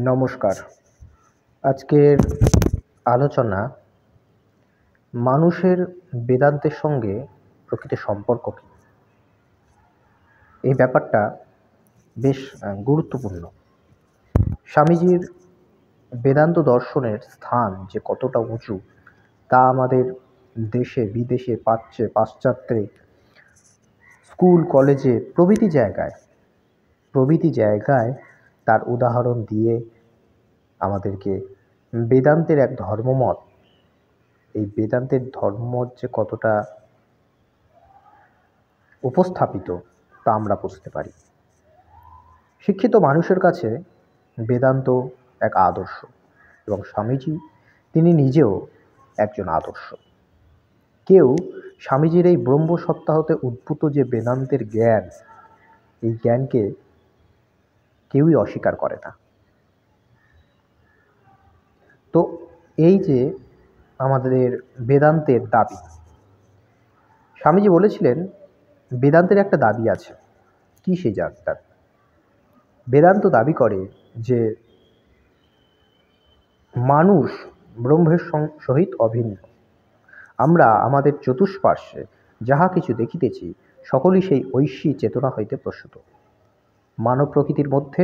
নমস্কার। আজকের আলোচনা মানুষের বেদান্তের সঙ্গে প্রকৃত সম্পর্ক কী? এই ব্যাপারটা বেশ গুরুত্বপূর্ণ। স্বামীজির বেদান্ত দর্শনের স্থান যে কতটা উঁচু তা আমাদের দেশে বিদেশে পাশ্চাত্যে স্কুল কলেজে প্রভৃতি জায়গায় তার উদাহরণ দিয়ে আমাদেরকে বেদান্তের এক ধর্মমত, এই বেদান্তের ধর্মমত যে কতটা উপস্থাপিত তা আমরা বুঝতে পারি। শিক্ষিত মানুষের কাছে বেদান্ত এক আদর্শ এবং স্বামীজি তিনি নিজেও একজন আদর্শ। কেউ স্বামীজির এই ব্রহ্মসত্তা হতে উদ্ভূত যে বেদান্তের জ্ঞান, এই জ্ঞানকে কেউই অস্বীকার করে না। তো এই যে আমাদের বেদান্তের দাবি, স্বামীজি বলেছিলেন বেদান্তের একটা দাবি আছে। কি সেই দাবি? বেদান্ত দাবি করে যে মানুষ ব্রহ্মের সহিত অভিন্ন। আমরা আমাদের চতুষ্পার্শ্বে যাহা কিছু দেখিতেছি সকলই সেই ঐশী চেতনা হইতে প্রসূত। মানব প্রকৃতির মধ্যে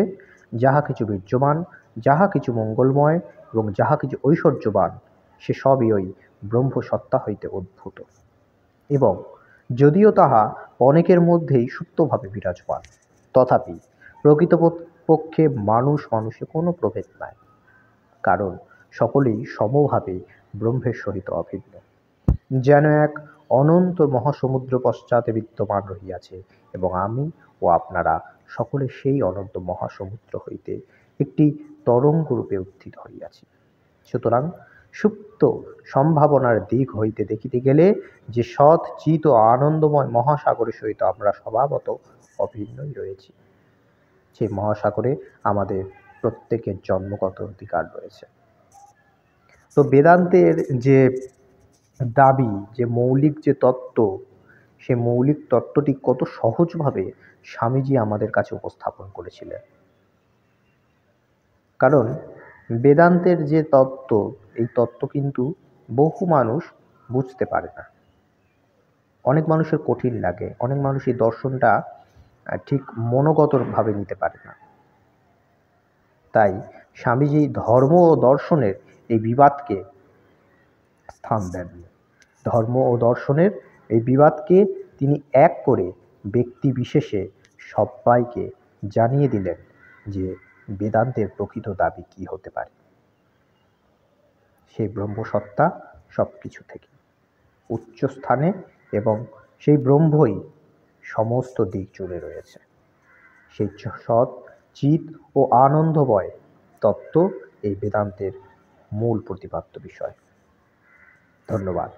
যাহা কিছু বিদ্যমান, যাহা কিছু মঙ্গলময় এবং যাহা কিছু ঐশ্বর্যবান, সে সবই ওই ব্রহ্মসত্তা হইতে উদ্ভূত এবং যদিও তাহা অনেকের মধ্যেই সুপ্তভাবে বিরাজমান, তথাপি প্রকৃতপক্ষে মানুষে কোনো প্রভেদ নাই, কারণ সকলেই সমভাবে ব্রহ্মের সহিত অভিন্ন। যেন এক অনন্ত মহাসমুদ্র পশ্চাতে বিদ্যমান রহিয়াছে এবং আমি ও আপনারা সকলে সেই অনন্ত মহাসমুদ্র হইতে একটি তরঙ্গরূপে উত্থিত হইয়াছি। সুতরাং সুপ্ত সম্ভাবনার দিক হইতে দেখিতে গেলে যে সৎ চিত ও আনন্দময় মহাসাগরের সহিত আমরা স্বভাবত অভিন্নই রয়েছি, সেই মহাসাগরে আমাদের প্রত্যেকের জন্মগত অধিকার রয়েছে। তো বেদান্তের যে দাবি, যে মৌলিক যে তত্ত্ব, সে মৌলিক তত্ত্বটি কত সহজভাবে স্বামীজি আমাদের কাছে উপস্থাপন করেছিলেন। কারণ বেদান্তের যে তত্ত্ব, এই তত্ত্ব কিন্তু বহু মানুষ বুঝতে পারে না। অনেক মানুষের কঠিন লাগে, অনেক মানুষ এই দর্শনটা ঠিক মনোগতভাবে নিতে পারে না। তাই স্বামীজি ধর্ম ও দর্শনের এই বিবাদকে স্থান দেননি। ধর্ম ও দর্শনের এই বিবাদকে তিনি এক করে ব্যক্তি বিশেষে সবাইকে জানিয়ে দিলেন যে বেদান্তের প্রকৃত দাবি কী হতে পারে। সেই ব্রহ্মসত্তা সব কিছু থেকে উচ্চ স্থানে এবং সেই ব্রহ্মই সমস্ত দিক জুড়ে রয়েছে। সেই সৎ চিত ও আনন্দময় তত্ত্ব এই বেদান্তের মূল প্রতিপাদ্য বিষয়। ধন্যবাদ।